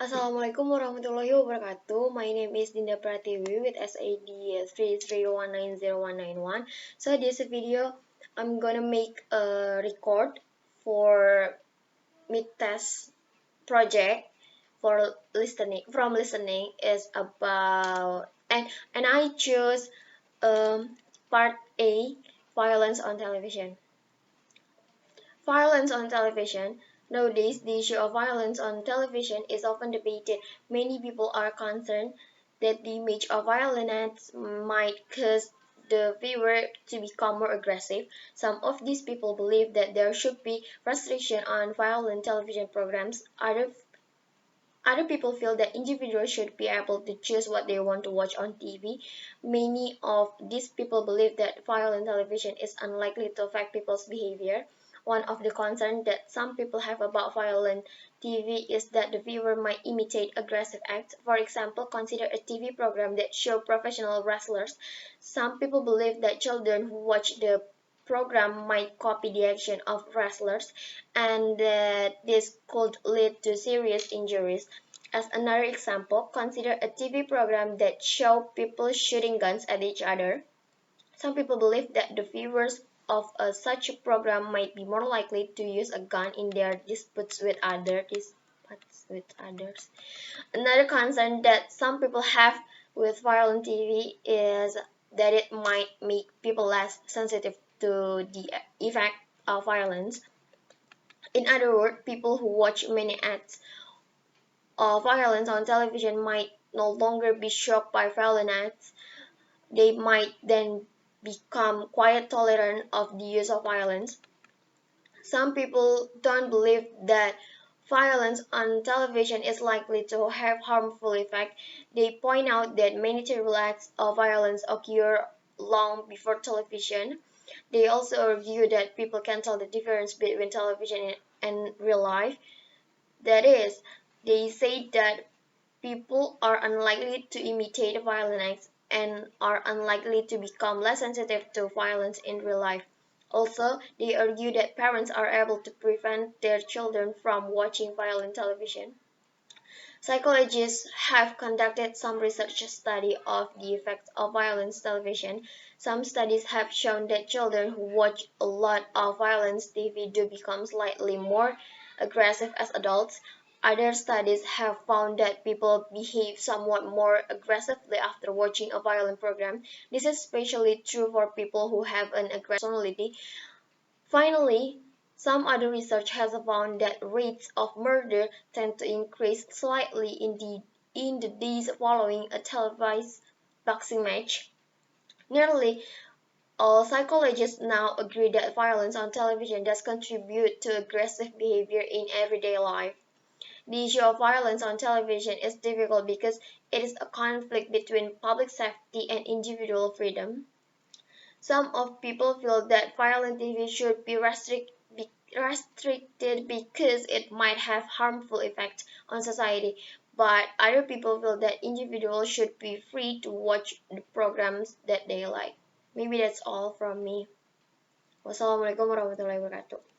Assalamualaikum warahmatullahi wabarakatuh. My name is Dinda Pratiwi with SID 33190191. So this video, I'm gonna make a record for mid test project for listening is about and I choose part A, violence on television. Violence on television. Nowadays, the issue of violence on television is often debated. Many people are concerned that the image of violence might cause the viewer to become more aggressive. Some of these people believe that there should be restriction on violent television programs. Other people feel that individuals should be able to choose what they want to watch on TV. Many of these people believe that violent television is unlikely to affect people's behavior. One of the concerns that some people have about violent TV is that the viewer might imitate aggressive acts. For example, consider a TV program that shows professional wrestlers. Some people believe that children who watch the program might copy the action of wrestlers and that this could lead to serious injuries. As another example, consider a TV program that shows people shooting guns at each other. Some people believe that the viewers of such a program might be more likely to use a gun in their disputes with others. Another concern that some people have with violent TV is that it might make people less sensitive to the effect of violence. In other words, people who watch many acts of violence on television might no longer be shocked by violent acts. They might then become quite tolerant of the use of violence. Some people don't believe that violence on television is likely to have harmful effect. They point out that many terrible acts of violence occur long before television. They also argue that people can tell the difference between television and real life. That is, they say that people are unlikely to imitate violent acts and are unlikely to become less sensitive to violence in real life. Also, they argue that parents are able to prevent their children from watching violent television. Psychologists have conducted some research study of the effects of violence television. Some studies have shown that children who watch a lot of violence TV do become slightly more aggressive as adults. Other studies have found that people behave somewhat more aggressively after watching a violent program. This is especially true for people who have an aggressive personality. Finally, some other research has found that rates of murder tend to increase slightly in the days following a televised boxing match. Nearly all psychologists now agree that violence on television does contribute to aggressive behavior in everyday life. The issue of violence on television is difficult because it is a conflict between public safety and individual freedom. Some of people feel that violent TV should be restricted because it might have harmful effects on society, but other people feel that individuals should be free to watch the programs that they like. Maybe that's all from me. Wassalamualaikum warahmatullahi wabarakatuh.